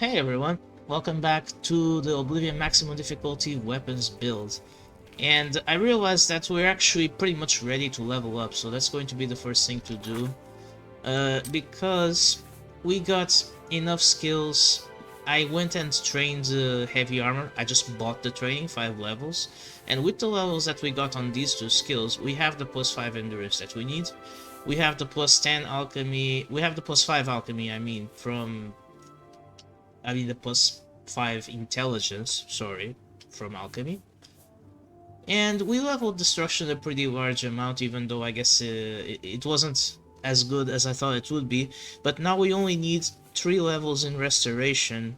Hey everyone, welcome back to the Oblivion maximum difficulty weapons build. And I realized that we're actually pretty much ready to level up, so that's going to be the first thing to do. Because we got enough skills. I went and trained heavy armor. I just bought the training, 5 levels. And with the levels that we got on these two skills, we have the plus 5 endurance that we need. We have the plus 10 alchemy, we have the plus 5 alchemy, the plus 5 intelligence, sorry, from alchemy. And we leveled destruction a pretty large amount, even though I guess it wasn't as good as I thought it would be. But now we only need 3 levels in restoration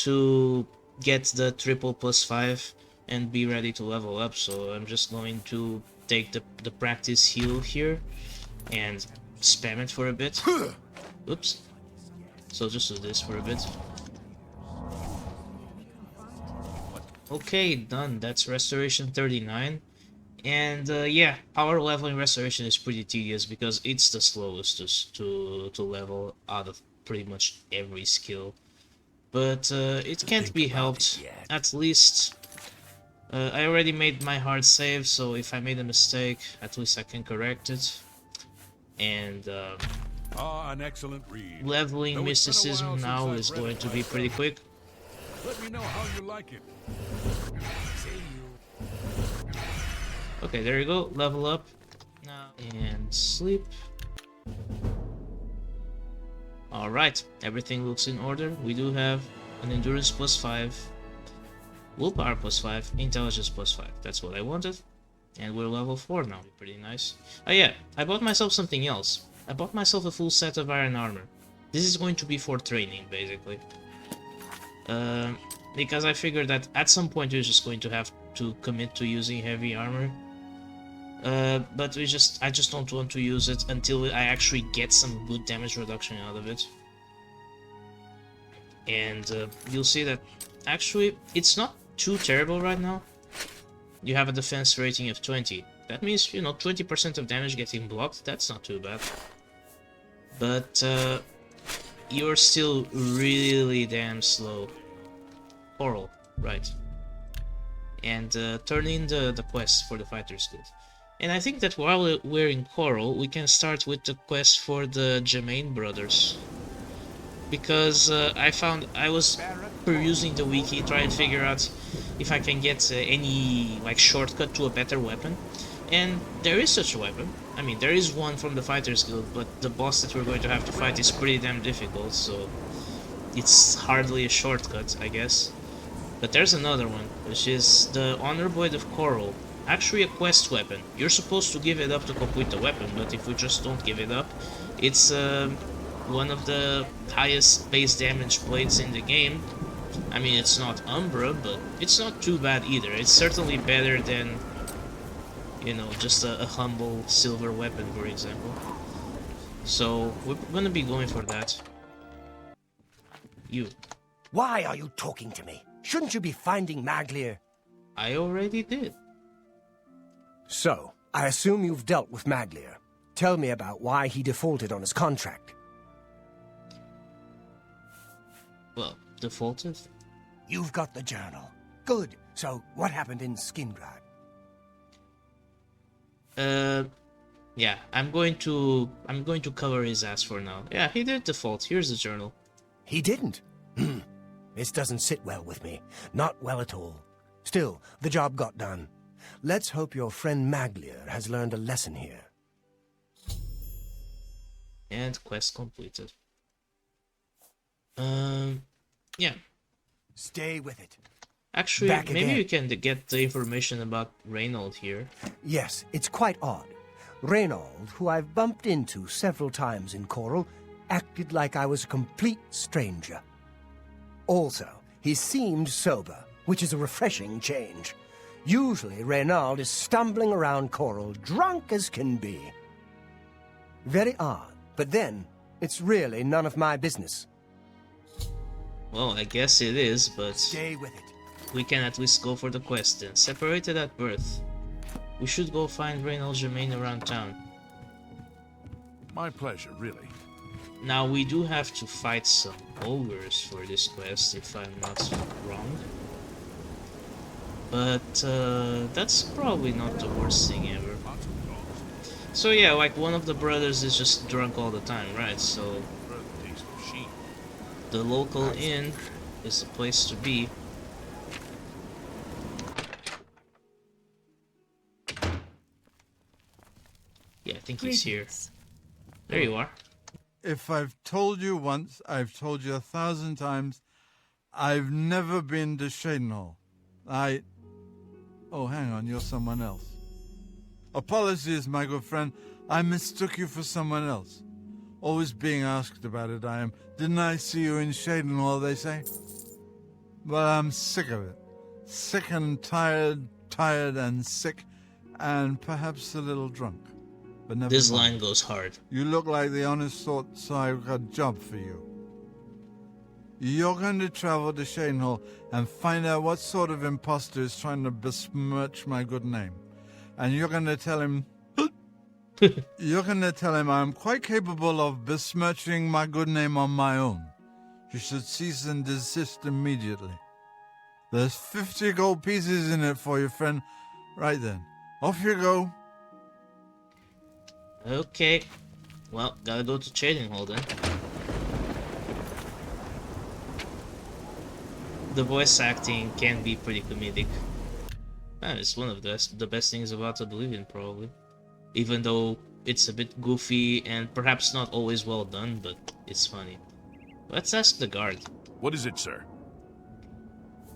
to get the triple plus 5 and be ready to level up. So I'm just going to take the practice heal here and spam it for a bit. Oops. So just do this for a bit. Okay, done. That's restoration 39. And yeah, power leveling restoration is pretty tedious because it's the slowest to level out of pretty much every skill. But it can't be helped. At least I already made my hard save, so if I made a mistake, at least I can correct it. And an excellent read. Leveling mysticism now is going to be pretty quick. Let me know how you like it. Okay, there you go. Level up now and sleep. Alright, everything looks in order. We do have an endurance plus 5, willpower plus 5, intelligence plus 5. That's what I wanted. And we're level 4 now. Pretty nice. Oh yeah, I bought myself something else. I bought myself a full set of iron armor. This is going to be for training, basically. Because I figured that at some point we're just going to have to commit to using heavy armor. But I just don't want to use it until I actually get some good damage reduction out of it. And you'll see that actually it's not too terrible right now. You have a defense rating of 20. That means, you know, 20% of damage getting blocked. That's not too bad. But you're still really damn slow. Chorrol, right. And turn in the quest for the Fighter's Guild. And I think that while we're in Chorrol, we can start with the quest for the Germain brothers. Because I was perusing the wiki, trying to figure out if I can get any like shortcut to a better weapon. And there is such a weapon. I mean, there is one from the Fighter's Guild, but the boss that we're going to have to fight is pretty damn difficult, so it's hardly a shortcut, I guess. But there's another one, which is the Honorblade of Qarl. Actually a quest weapon. You're supposed to give it up to complete the weapon, but if we just don't give it up, it's one of the highest base damage blades in the game. I mean, it's not Umbra, but it's not too bad either. It's certainly better than, you know, just a humble silver weapon, for example. So we're gonna be going for that. You. Why are you talking to me? Shouldn't you be finding Maglir? I already did. So, I assume you've dealt with Maglir. Tell me about why he defaulted on his contract. Well, defaulted? You've got the journal. Good. So, what happened in Skingrad? Yeah, I'm going to cover his ass for now. Yeah, he did default. Here's the journal. He didn't? This doesn't sit well with me. Not well at all. Still, the job got done. Let's hope your friend Maglir has learned a lesson here. And quest completed. Yeah. Stay with it. Actually, maybe you can get the information about Reynold here. Yes, it's quite odd. Reynold, who I've bumped into several times in Chorrol, acted like I was a complete stranger. Also, he seemed sober, which is a refreshing change. Usually, Reynold is stumbling around Chorrol, drunk as can be. Very odd, but then, it's really none of my business. Well, I guess it is, but Stay with it. we can at least go for the quest then. Separated at birth. We should go find Reynold Germain around town. My pleasure, really. Now we do have to fight some ogres for this quest, if I'm not wrong. But that's probably not the worst thing ever. So yeah, like one of the brothers is just drunk all the time, right? So the local inn is the place to be. Yeah, I think he's here. There you are. If I've told you once, I've told you 1,000 times, I've never been to Shivering. Oh, hang on, you're someone else. Apologies, my good friend. I mistook you for someone else. Always being asked about it, I am. Didn't I see you in Shivering, they say? Well, I'm sick of it. Sick and tired and sick, and perhaps a little drunk. But never This mind. line goes hard. You look like the honest sort, so I've got a job for you. You're going to travel to Shivering and find out what sort of imposter is trying to besmirch my good name. And you're going to tell him... you're going to tell him I'm quite capable of besmirching my good name on my own. You should cease and desist immediately. There's 50 gold pieces in it for you, friend. Right then. Off you go. Okay. Well, gotta go to Trading Hall then. The voice acting can be pretty comedic. It's one of the best things about Oblivion, probably. Even though it's a bit goofy and perhaps not always well done, but it's funny. Let's ask the guard. What is it, sir?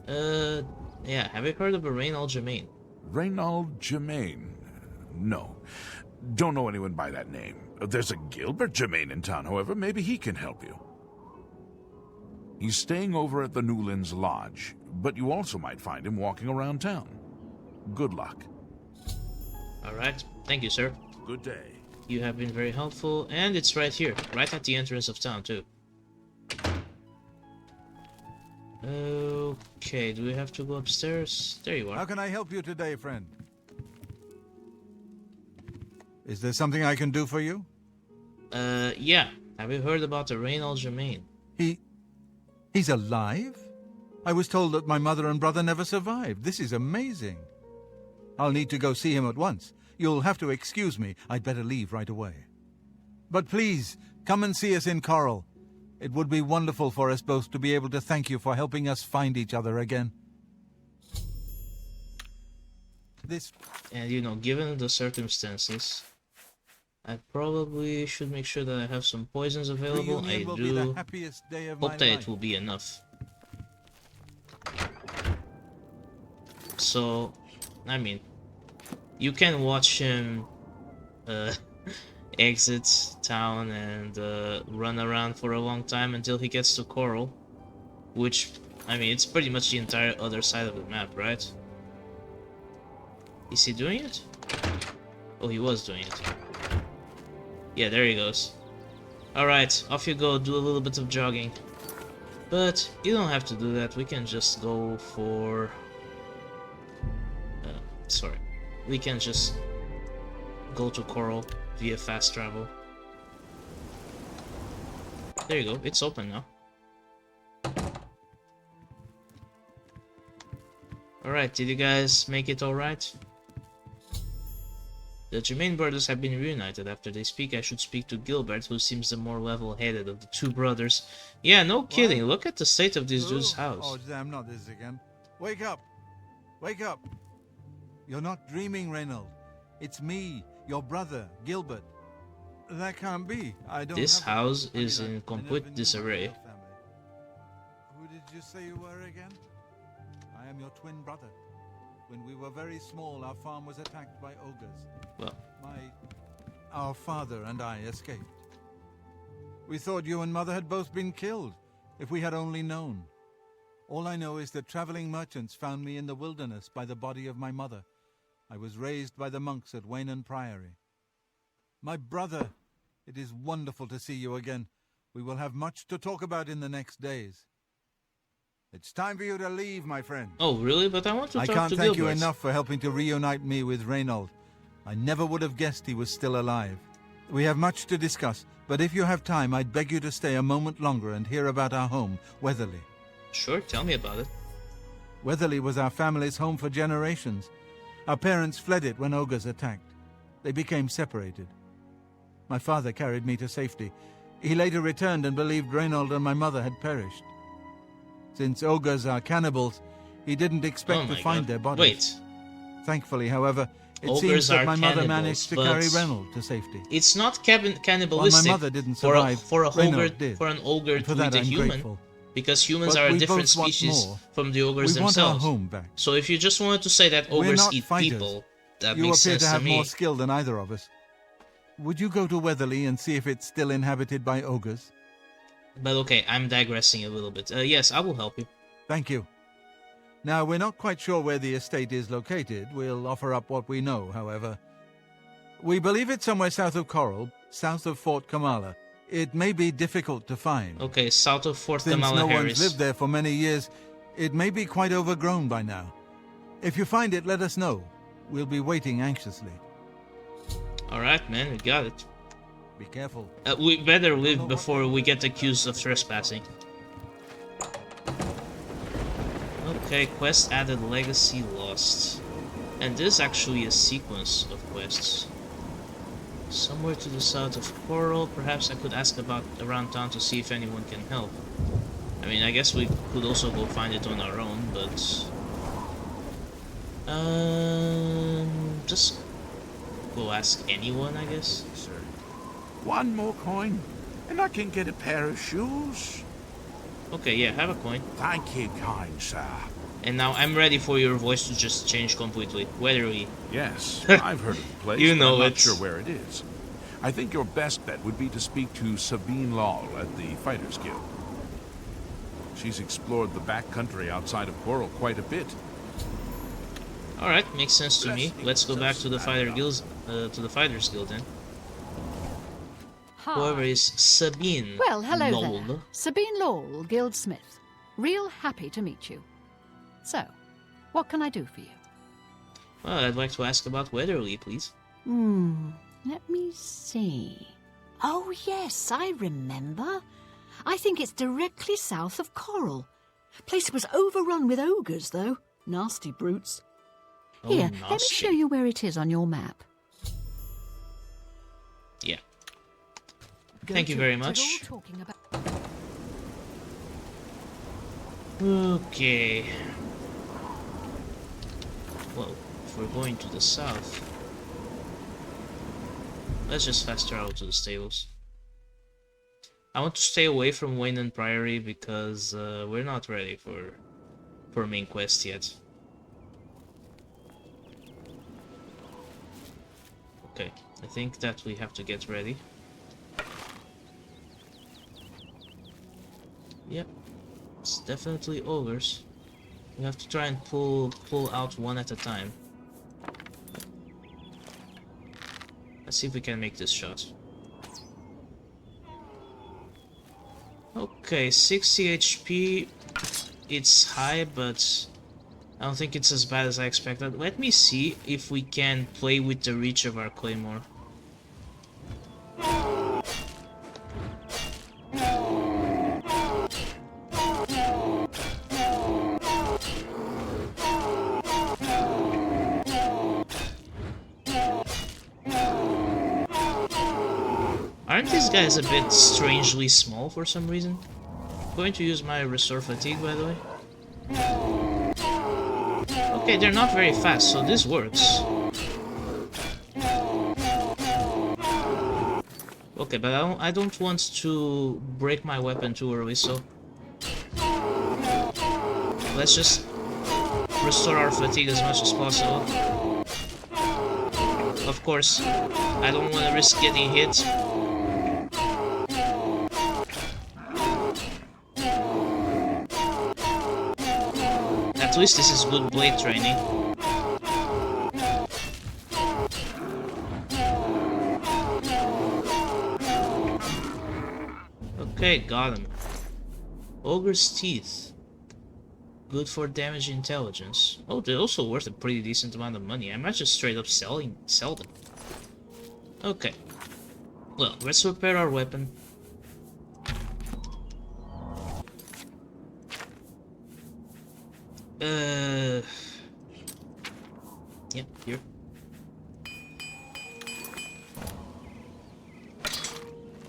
Yeah, have you heard of a Reynold Germain? Reynold Germain? No. Don't know anyone by that name. There's a Gilbert Germain in town, however. Maybe he can help you. He's staying over at the Newlands Lodge, but you also might find him walking around town. Good luck. Alright, thank you, sir. Good day. You have been very helpful, and it's right here, right at the entrance of town, too. Okay, do we have to go upstairs? There you are. How can I help you today, friend? Is there something I can do for you? Yeah. Have you heard about the Reynold Germain? He's alive? I was told that my mother and brother never survived. This is amazing. I'll need to go see him at once. You'll have to excuse me. I'd better leave right away. But please, come and see us in Qarl. It would be wonderful for us both to be able to thank you for helping us find each other again. And you know, given the circumstances, I probably should make sure that I have some poisons available. I do hope that it will be enough. So, I mean, you can watch him exit town and run around for a long time until he gets to Chorrol, which, I mean, it's pretty much the entire other side of the map, right? Is he doing it? Oh, he was doing it. Yeah, there he goes. Alright, off you go, do a little bit of jogging. But you don't have to do that, we can just go for... sorry. We can just go to Chorrol via fast travel. There you go, it's open now. Alright, did you guys make it alright? The Germain brothers have been reunited. After they speak, I should speak to Gilbert, who seems the more level-headed of the two brothers. Yeah, no kidding. Look at the state of this dude's house. Oh, damn, not this again. Wake up! Wake up! You're not dreaming, Reynold. It's me, your brother, Gilbert. That can't be. I don't. This house is in complete disarray. Who did you say you were again? I am your twin brother. When we were very small, our farm was attacked by ogres. Well, our father and I escaped. We thought you and Mother had both been killed, if we had only known. All I know is that traveling merchants found me in the wilderness by the body of my mother. I was raised by the monks at Waynon Priory. My brother, it is wonderful to see you again. We will have much to talk about in the next days. It's time for you to leave, my friend. oh really? But I want to talk to I can't Gilbert. thank you enough for helping to reunite me with Reynold. I never would have guessed he was still alive. We have much to discuss, but if you have time, I'd beg you to stay a moment longer and hear about our home, Weatherly. Sure, tell me about it. Weatherly was our family's home for generations. Our parents fled it when ogres attacked. They became separated. My father carried me to safety. He later returned and believed Reynold and my mother had perished. Since ogres are cannibals, he didn't expect to find their bodies. Wait. Thankfully, however, it Ogres seems that are my mother cannibals, managed to but carry Reynold to safety. It's not While cannibalistic my mother didn't survive, for an Reynold did. ogre And for to that, eat a I'm human. grateful. Because humans But are a we different both want species more. from the ogres We want our themselves. home back. So if you just wanted to say that We're ogres not eat fighters. people, that You makes appear sense to have me. more skill than either of us. Would you go to Weatherly and see if it's still inhabited by ogres? But okay, I'm digressing a little bit. Yes, I will help you. Thank you. Now, we're not quite sure where the estate is located. We'll offer up what we know, however. We believe it's somewhere south of Chorrol, south of Fort Kamala. It may be difficult to find. Okay, south of Fort Since Kamala no Harris. one's lived there for many years, it may be quite overgrown by now. If you find it, let us know. We'll be waiting anxiously. Alright, man, we got it. Be careful. We better live before we get accused of trespassing. Okay, quest added, legacy lost. And this is actually a sequence of quests. Somewhere to the south of Chorrol. Perhaps I could ask about around town to see if anyone can help. I mean, I guess we could also go find it on our own, but... just go ask anyone, I guess. Sir, one more coin, and I can get a pair of shoes. Okay, yeah, have a coin. Thank you, kind sir. And now I'm ready for your voice to just change completely. Weatherly. Yes, I've heard of the place, You but know I'm not it. sure where it is. I think your best bet would be to speak to Sabine Lal at the Fighters Guild. She's explored the backcountry outside of Chorrol quite a bit. Alright, makes sense to me. Let's go back to the Fighters Guild then. Hi. Whoever is Sabine. Well, hello Lowell. there. Sabine Lowell, Guildsmith. Real happy to meet you. So, what can I do for you? Well, I'd like to ask about Weatherly, please. Let me see. Oh, yes, I remember. I think it's directly south of Chorrol. Place was overrun with ogres, though. Nasty brutes. Oh, Here, let me nasty. show you where it is on your map. Yeah. Thank you very much. We're all talking about... Okay. Well, if we're going to the south, let's just fast travel to the stables. I want to stay away from Wayne and Priory because we're not ready for main quest yet. Okay, I think that we have to get ready. Yep, it's definitely ogres. We have to try and pull out one at a time. Let's see if we can make this shot. Okay, 60 HP. It's high, but I don't think it's as bad as I expected. Let me see if we can play with the reach of our claymore. Aren't these guys a bit strangely small for some reason? I'm going to use my Restore Fatigue, by the way. Okay, they're not very fast, so this works. Okay, but I don't want to break my weapon too early, so... let's just restore our fatigue as much as possible. Of course, I don't want to risk getting hit. At least this is good blade training. Okay, got him. Ogre's Teeth. Good for damage intelligence. Oh, they're also worth a pretty decent amount of money. I might just straight up sell them. Okay. Well, let's repair our weapon. Yeah, here.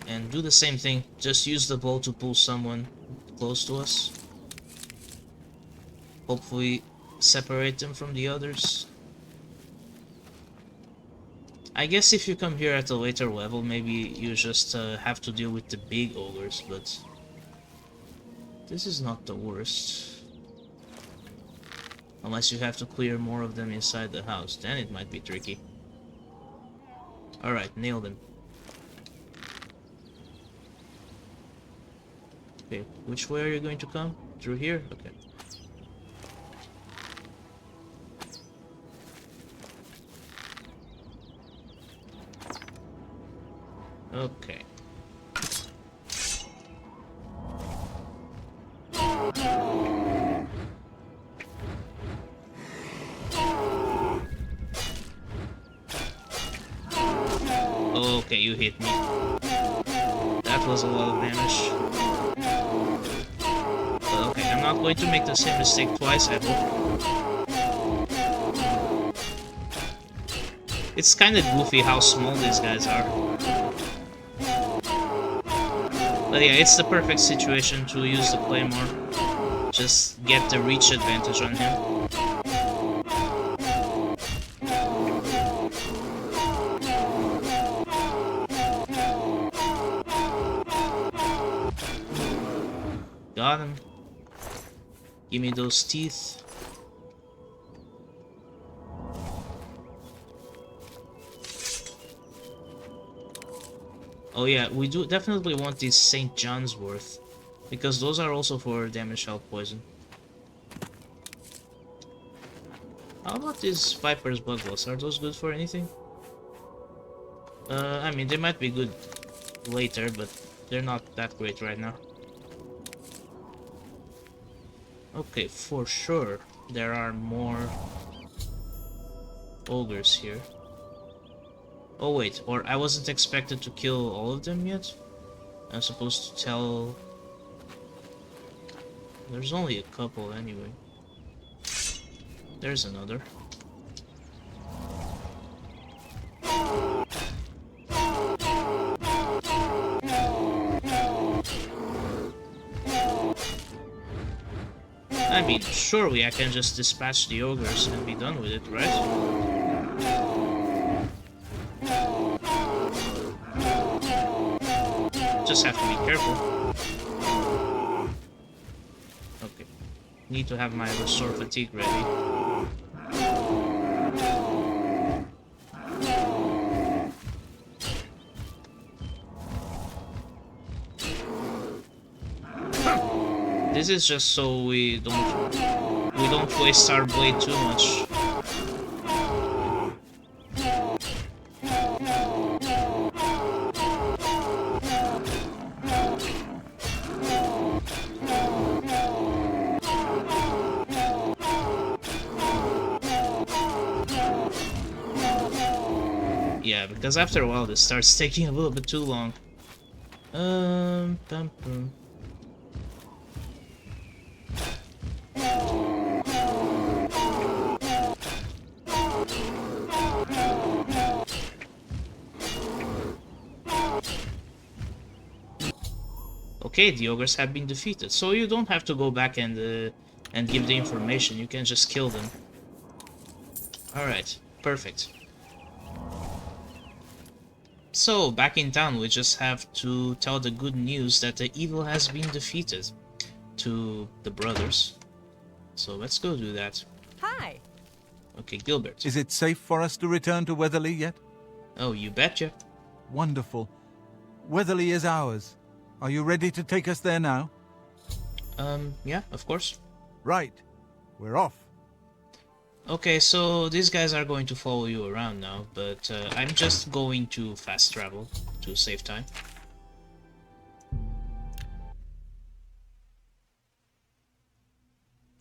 And do the same thing. Just use the bow to pull someone close to us. Hopefully separate them from the others. I guess if you come here at a later level, maybe you just have to deal with the big ogres, but this is not the worst. Unless you have to clear more of them inside the house, then it might be tricky. Alright, nail them. Okay, which way are you going to come? Through here? Okay. Okay. Okay, you hit me. That was a lot of damage. But okay, I'm not going to make the same mistake twice, I hope. It's kinda goofy how small these guys are. But yeah, it's the perfect situation to use the claymore. Just get the reach advantage on him. Got him. Give me those teeth. Oh yeah, we do definitely want these St. John's Wort, because those are also for damage health poison. How about these Viper's Bloodlust? Are those good for anything? I mean, they might be good later, but they're not that great right now. Okay, for sure, there are more ogres here. Oh wait, or I wasn't expected to kill all of them yet? I'm supposed to tell... There's only a couple anyway. There's another. I mean, surely I can just dispatch the ogres and be done with it, right? Just have to be careful. Okay. Need to have my restore fatigue ready. This is just so we don't waste our blade too much. Yeah, because after a while this starts taking a little bit too long. Bum, bum. Okay, the ogres have been defeated, so you don't have to go back and give the information. You can just kill them. All right, perfect. So, back in town, we just have to tell the good news that the evil has been defeated to the brothers. So let's go do that. Hi. Okay, Gilbert. Is it safe for us to return to Weatherly yet? Oh, you betcha. Wonderful. Weatherly is ours. Are you ready to take us there now? Yeah, of course. Right. We're off. Okay, so these guys are going to follow you around now, but I'm just going to fast travel to save time.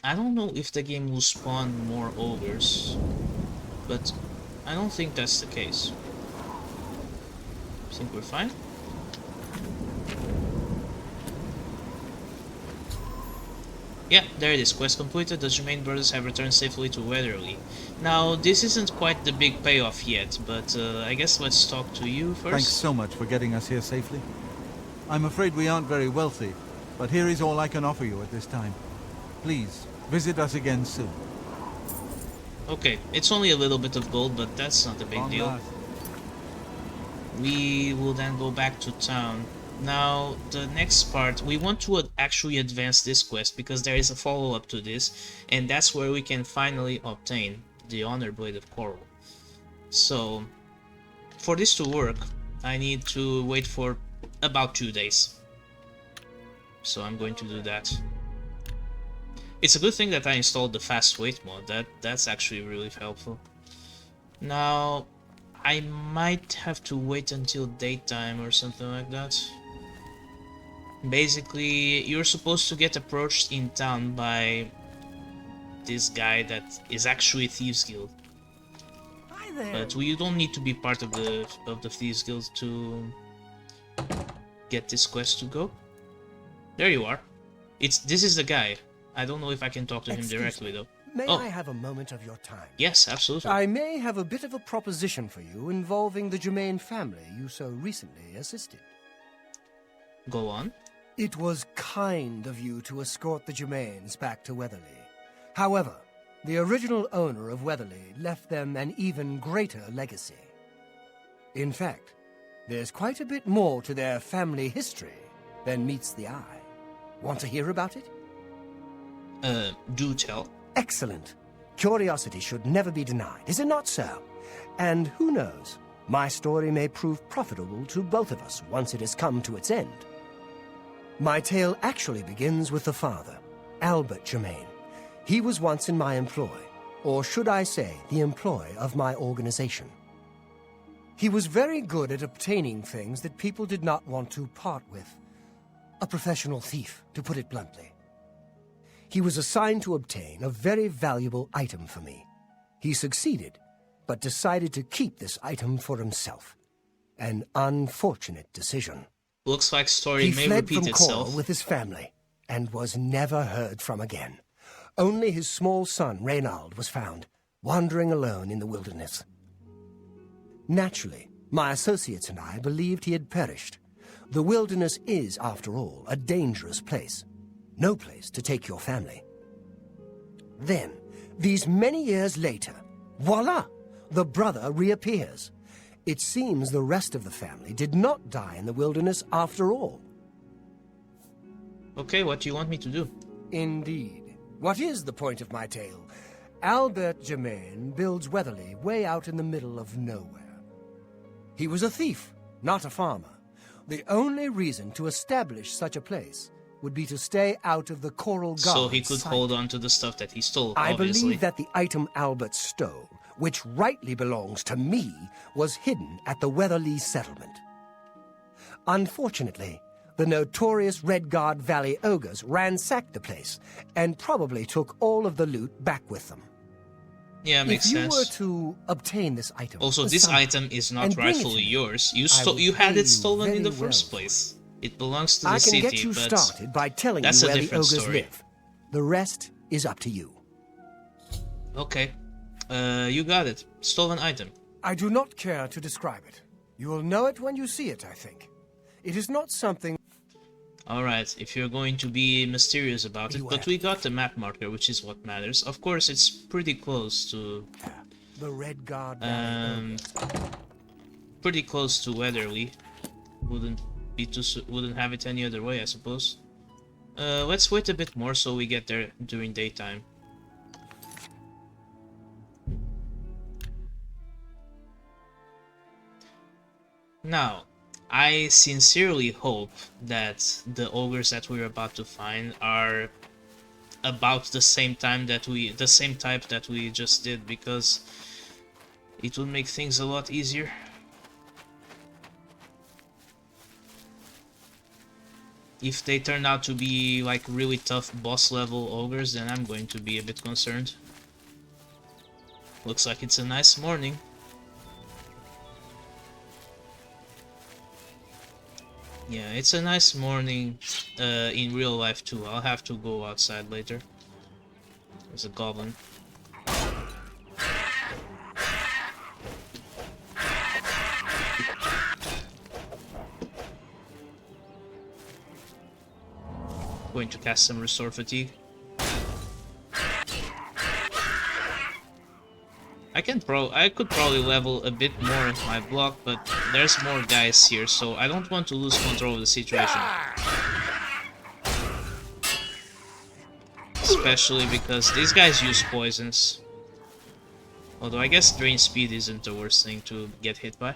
I don't know if the game will spawn more ogres, but I don't think that's the case. I think we're fine. Yeah, there it is. Quest completed. The Germain brothers have returned safely to Weatherly. Now, this isn't quite the big payoff yet, but I guess let's talk to you first. Thanks so much for getting us here safely. I'm afraid we aren't very wealthy, but here is all I can offer you at this time. Please, visit us again soon. Okay, it's only a little bit of gold, but that's not a big deal. We will then go back to town. Now, the next part, we want to actually advance this quest because there is a follow-up to this, and that's where we can finally obtain the Honorblade of Chorrol. So, for this to work, I need to wait for about 2 days. So I'm going to do that. It's a good thing that I installed the fast wait mod. That's actually really helpful. Now, I might have to wait until daytime or something like that. Basically, you're supposed to get approached in town by this guy that is actually a Thieves Guild. Hi there. But you don't need to be part of the Thieves Guild to get this quest to go. There you are. This is the guy. I don't know if I can talk to him directly though. May Oh. I have a moment of your time? Yes, absolutely. I may have a bit of a proposition for you involving the Germain family you so recently assisted. Go on. It was kind of you to escort the Germains back to Weatherly. However, the original owner of Weatherly left them an even greater legacy. In fact, there's quite a bit more to their family history than meets the eye. Want to hear about it? Do tell. Excellent. Curiosity should never be denied, is it not so? And who knows, my story may prove profitable to both of us once it has come to its end. My tale actually begins with the father, Albert Germain. He was once in my employ, or should I say, the employ of my organization. He was very good at obtaining things that people did not want to part with. A professional thief, to put it bluntly. He was assigned to obtain a very valuable item for me. He succeeded, but decided to keep this item for himself. An unfortunate decision. Looks like story He may fled repeat from itself. Qarl with his family, and was never heard from again. Only his small son, Reynald, was found, wandering alone in the wilderness. Naturally, my associates and I believed he had perished. The wilderness is, after all, a dangerous place. No place to take your family. Then, these many years later, voila! The brother reappears. It seems the rest of the family did not die in the wilderness after all. Okay, what do you want me to do? Indeed. What is the point of my tale? Albert Germain builds Weatherly way out in the middle of nowhere. He was a thief, not a farmer. The only reason to establish such a place would be to stay out of the Chorrol guard's So he could sight. hold on to the stuff that he stole, I obviously. believe that the item Albert stole, which rightly belongs to me, was hidden at the Weatherly settlement. Unfortunately, the notorious Redguard Valley ogres ransacked the place and probably took all of the loot back with them. Yeah, makes if you sense. were to obtain this item, Also, this somehow, item is not and bring it to rightfully me, yours. will You had pay it stolen you in the very first well. place. It belongs to the I can city, get you but started by telling that's you a where the different ogres story. live. The rest is up to you. Okay. You got it. Stolen item. I do not care to describe it. You will know it when you see it, I think. It is not something... Alright, if you're going to be mysterious about it, but Beware. we got the map marker, which is what matters. Of course, it's pretty close to... The Redguard Valley ogres. pretty close to Weatherly. Wouldn't have it any other way, I suppose. Let's wait a bit more so we get there during daytime. Now, I sincerely hope that the ogres that we're about to find are about the same type that we just did, because it would make things a lot easier. If they turn out to be like really tough boss level ogres, then I'm going to be a bit concerned. Looks like it's a nice morning. Yeah, it's a nice morning in real life too. I'll have to go outside later. There's a goblin. Going to cast some Restore Fatigue. I could probably level a bit more my block, but there's more guys here, so I don't want to lose control of the situation. Especially because these guys use poisons. Although I guess drain speed isn't the worst thing to get hit by.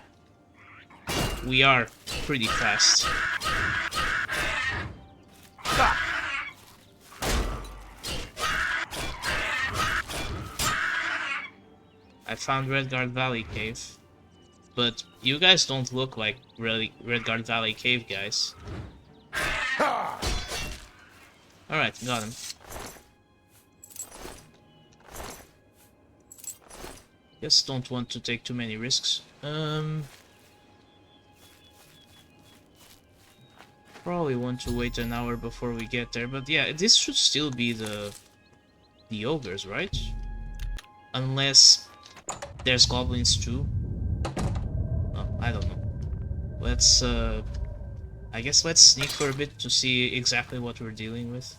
We are pretty fast. I found Redguard Valley Cave, but you guys don't look like really Redguard Valley Cave guys. Alright, got him. Guess don't want to take too many risks. Probably want to wait an hour before we get there, but yeah, this should still be the ogres, right? Unless there's goblins too. Oh, I don't know. Let's I guess let's sneak for a bit to see exactly what we're dealing with.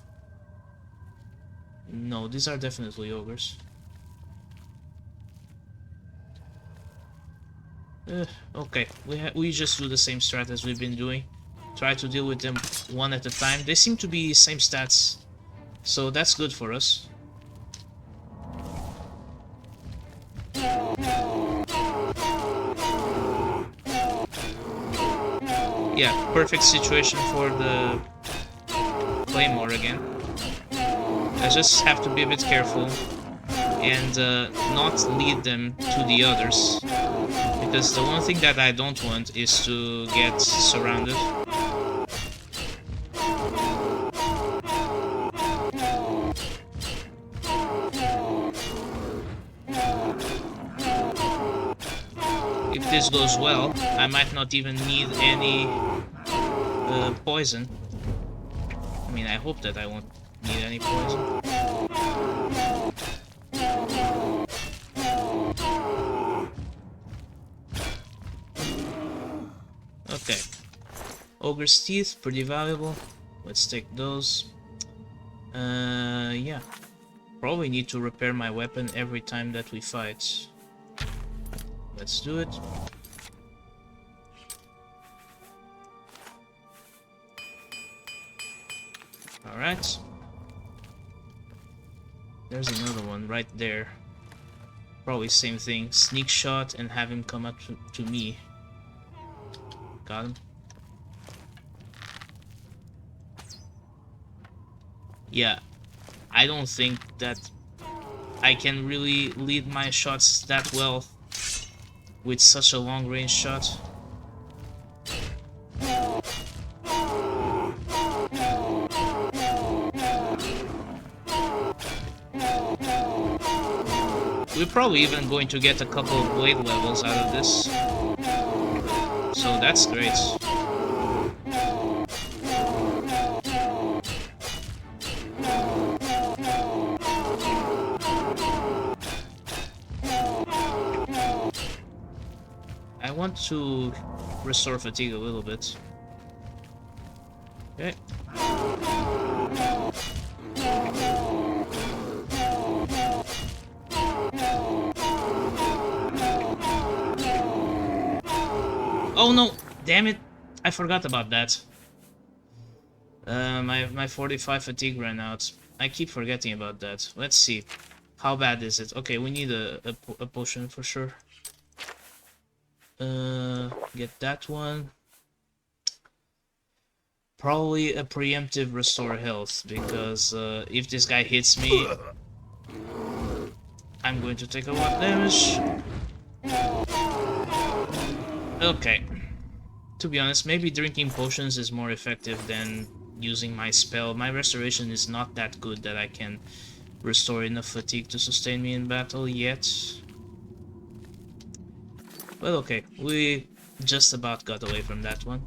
No, these are definitely ogres. Okay, we just do the same strat as we've been doing. Try to deal with them one at a time. They seem to be same stats, so that's good for us. Yeah, perfect situation for the Claymore again. I just have to be a bit careful and not lead them to the others, because the one thing that I don't want is to get surrounded. If this goes well, I might not even need any poison. I mean, I hope that I won't need any poison. Okay. Ogre's Teeth, pretty valuable. Let's take those. Yeah. Probably need to repair my weapon every time that we fight. Let's do it. Alright. There's another one right there. Probably same thing. Sneak shot and have him come up to me. Got him. Yeah. I don't think that I can really lead my shots that well with such a long range shot. We're probably even going to get a couple of blade levels out of this, so that's great. I want to restore fatigue a little bit. Okay. Oh no! Damn it! I forgot about that. My 45 fatigue ran out. I keep forgetting about that. Let's see. How bad is it? Okay, we need a potion for sure. Get that one. Probably a preemptive restore health, because if this guy hits me, I'm going to take a lot of damage. Okay. To be honest, maybe drinking potions is more effective than using my spell. My restoration is not that good that I can restore enough fatigue to sustain me in battle yet. Well, okay, we just about got away from that one.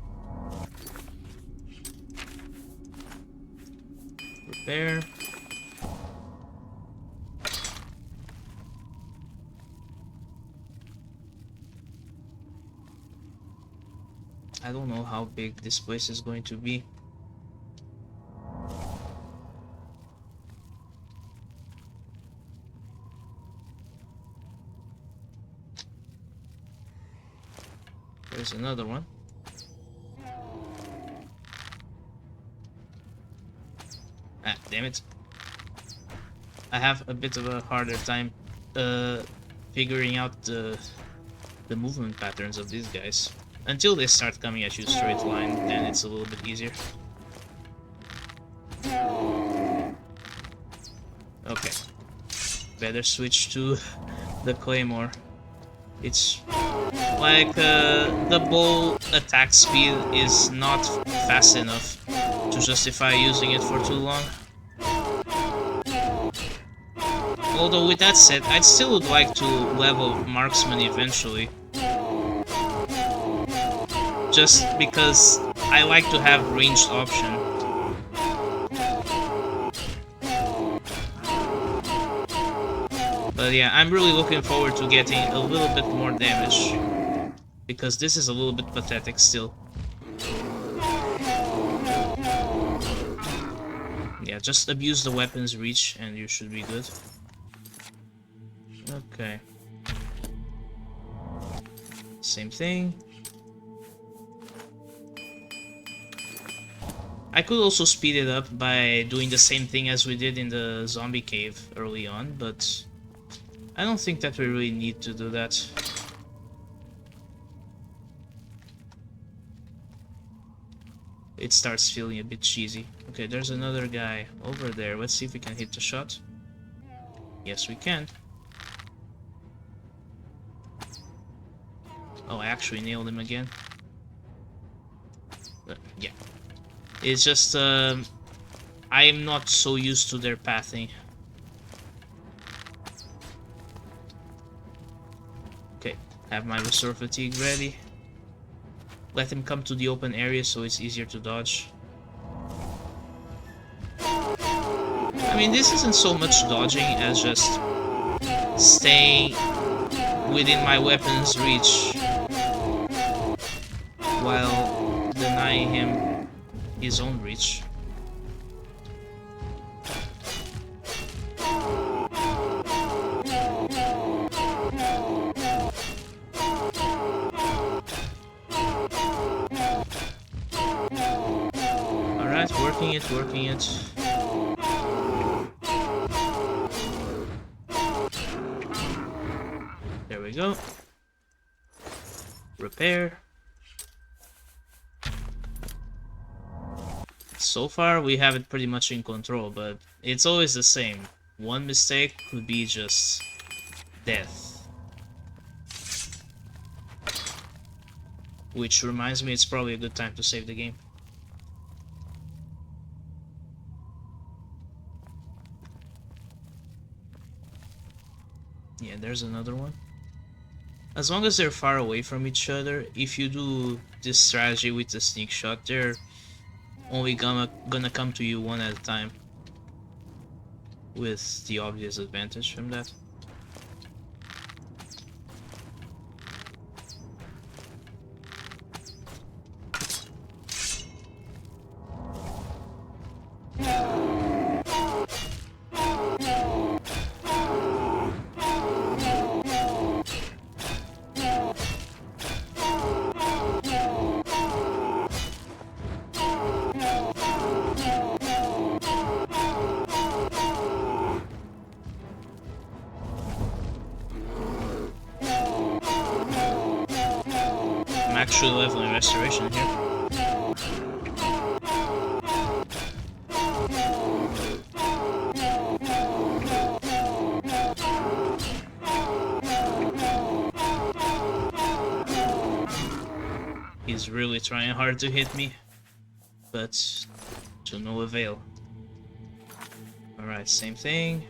repair. I don't know how big this place is going to be. There's another one. Ah, damn it. I have a bit of a harder time figuring out the movement patterns of these guys. Until they start coming at you straight line, then it's a little bit easier. Okay. Better switch to the Claymore. It's like the bow attack speed is not fast enough to justify using it for too long. Although with that said, I'd still would like to level Marksman eventually. Just because I like to have ranged option. But yeah, I'm really looking forward to getting a little bit more damage. Because this is a little bit pathetic still. Yeah, just abuse the weapon's reach and you should be good. Okay. Same thing. I could also speed it up by doing the same thing as we did in the zombie cave early on, but I don't think that we really need to do that. It starts feeling a bit cheesy. Okay, there's another guy over there. Let's see if we can hit the shot. Yes, we can. Oh, I actually nailed him again. Yeah. It's just, I'm not so used to their pathing. Okay, have my restore fatigue ready. Let him come to the open area so it's easier to dodge. I mean, this isn't so much dodging as just staying within my weapon's reach while denying him his own reach. Alright, working it. There we go. Repair. So far, we have it pretty much in control, but it's always the same. One mistake could be just death. Which reminds me, it's probably a good time to save the game. Yeah, there's another one. As long as they're far away from each other, if you do this strategy with the sneak shot, they're only gonna come to you one at a time, with the obvious advantage from that. Actually leveling restoration here. He's really trying hard to hit me, but to no avail. Alright, same thing.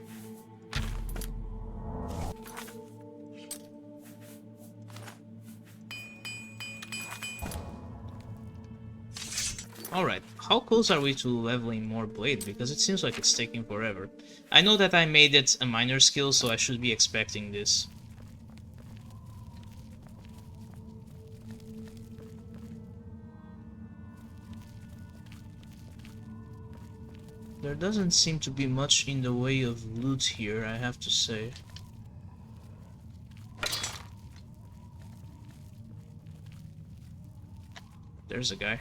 Alright, how close are we to leveling more blade? Because it seems like it's taking forever. I know that I made it a minor skill, so I should be expecting this. There doesn't seem to be much in the way of loot here, I have to say. There's a guy.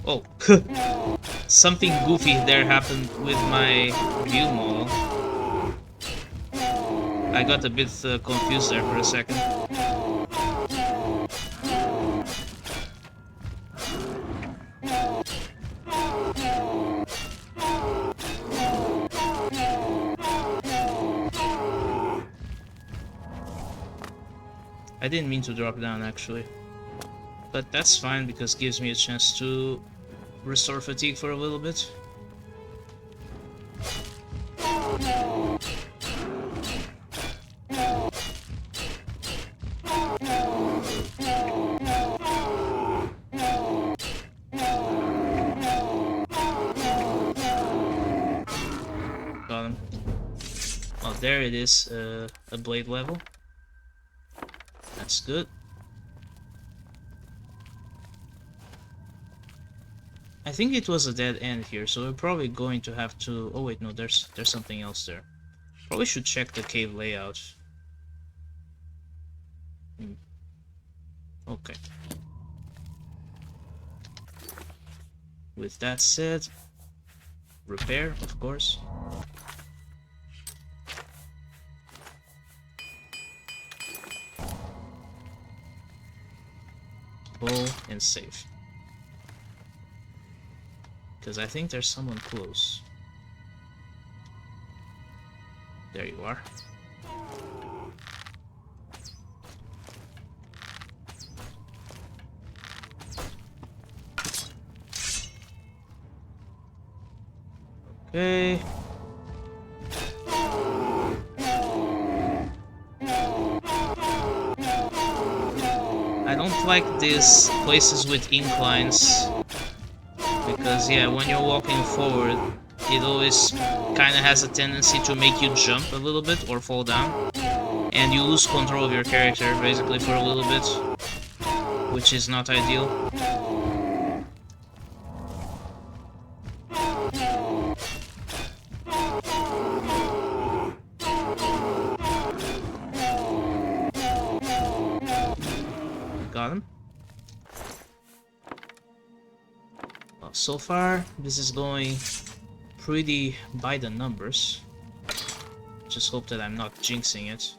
Oh, something goofy there happened with my view model. I got a bit confused there for a second. I didn't mean to drop down actually, but that's fine because it gives me a chance to restore fatigue for a little bit. Got him. Oh, there it is, a blade level. That's good. I think it was a dead end here, so we're probably going to have to... Oh wait, no, there's something else there. Probably should check the cave layout. Okay. With that said, repair, of course. Pull and save. Because I think there's someone close. There you are. Okay. I don't like these places with inclines. Because yeah, when you're walking forward, it always kind of has a tendency to make you jump a little bit or fall down. And you lose control of your character basically for a little bit, which is not ideal. Got him. So far, this is going pretty by the numbers. Just hope that I'm not jinxing it.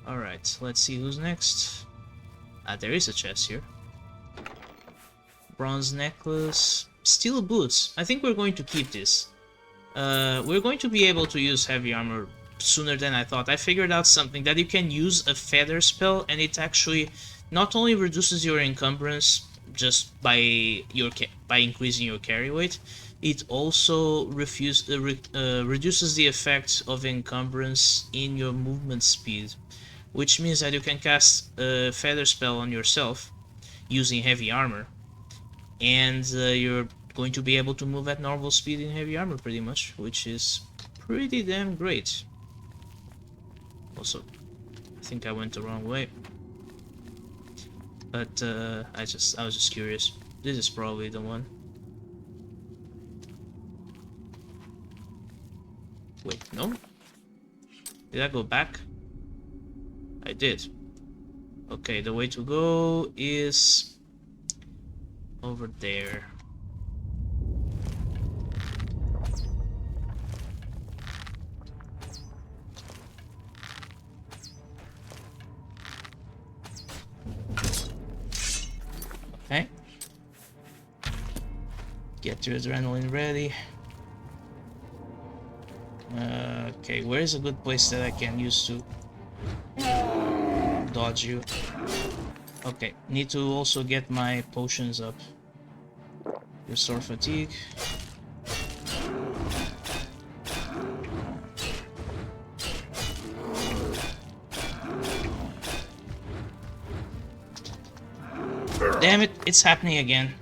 Alright, let's see who's next. There is a chest here. Bronze necklace. Steel boots. I think we're going to keep this. We're going to be able to use heavy armor sooner than I thought. I figured out something that you can use a feather spell, and it actually not only reduces your encumbrance just by increasing your carry weight, it also reduces the effect of encumbrance in your movement speed, which means that you can cast a feather spell on yourself using heavy armor. And you're going to be able to move at normal speed in heavy armor pretty much, which is pretty damn great. Also, I think I went the wrong way. But I was just curious. This is probably the one. Wait, no? Did I go back? I did. Okay, the way to go is over there. Okay. Get your adrenaline ready. Okay, where is a good place that I can use to dodge you? Okay, need to also get my potions up. Restore fatigue. Damn it, it's happening again.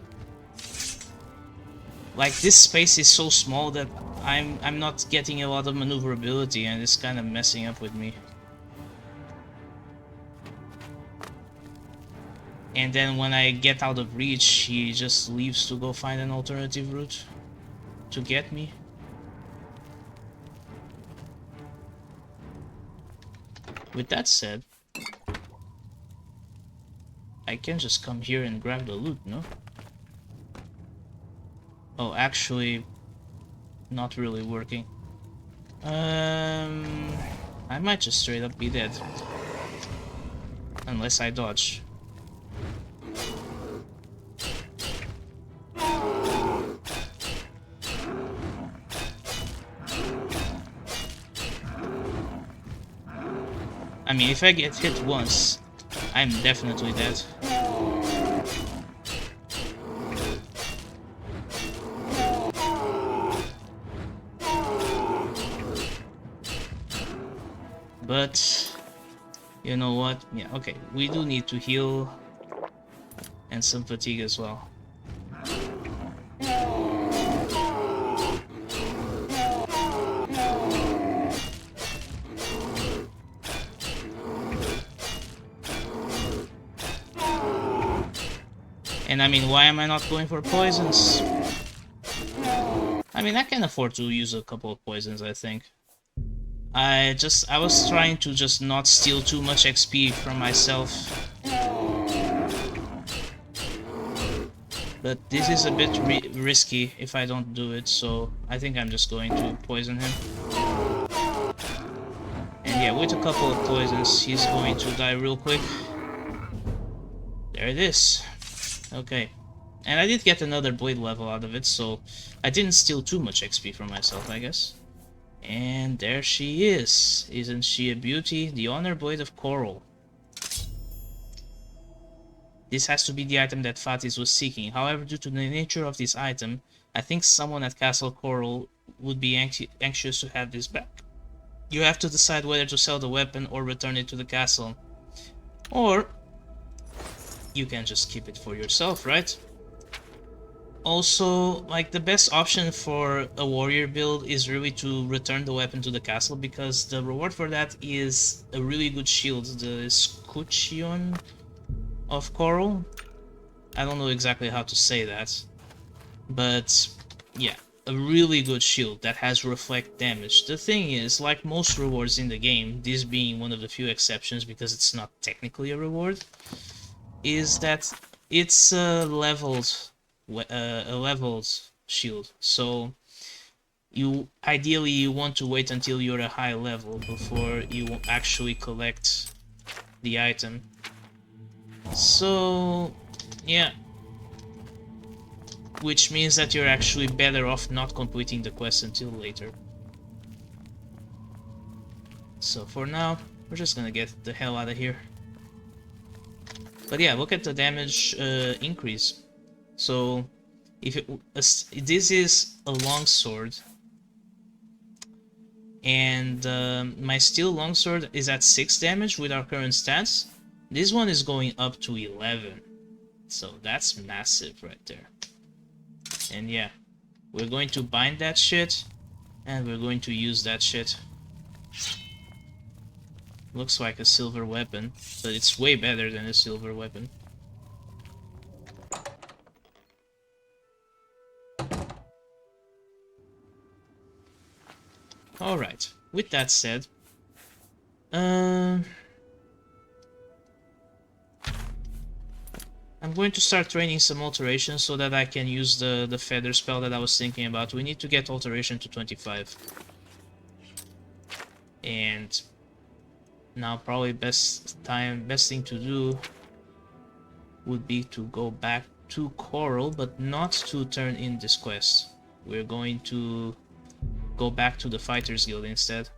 Like, this space is so small that I'm not getting a lot of maneuverability, and it's kind of messing up with me. And then when I get out of reach, he just leaves to go find an alternative route to get me. With that said, I can just come here and grab the loot, no? Oh, actually, not really working. I might just straight up be dead. Unless I dodge. I mean, if I get hit once, I'm definitely dead. But, you know what? Yeah, okay, we do need to heal and some fatigue as well. And I mean, why am I not going for poisons? I mean, I can afford to use a couple of poisons, I think. I was trying to just not steal too much XP from myself. But this is a bit risky if I don't do it, so I think I'm just going to poison him. And yeah, with a couple of poisons, he's going to die real quick. There it is. Okay. And I did get another blade level out of it, so I didn't steal too much XP from myself, I guess. And there she is. Isn't she a beauty? The Honorblade of Chorrol. This has to be the item that Fatis was seeking. However, due to the nature of this item, I think someone at Castle Chorrol would be anxious to have this back. You have to decide whether to sell the weapon or return it to the castle. Or you can just keep it for yourself, right? Also, like, the best option for a warrior build is really to return the weapon to the castle, because the reward for that is a really good shield, the Escutcheon of Qarl. I don't know exactly how to say that, but yeah, a really good shield that has reflect damage. The thing is, like most rewards in the game, this being one of the few exceptions because it's not technically a reward, is that it's a leveled shield. So you ideally want to wait until you're a high level before you actually collect the item. So yeah, which means that you're actually better off not completing the quest until later. So for now, we're just gonna get the hell out of here. But yeah, look at the damage increase. So if this is a longsword, and my steel longsword is at 6 damage with our current stats. This one is going up to 11, so that's massive right there. And yeah, we're going to bind that shit, and we're going to use that shit. Looks like a silver weapon, but it's way better than a silver weapon. Alright, with that said, I'm going to start training some alterations so that I can use the feather spell that I was thinking about. We need to get alteration to 25. And now probably best thing to do would be to go back to Chorrol, but not to turn in this quest. We're going to go back to the Fighters Guild instead.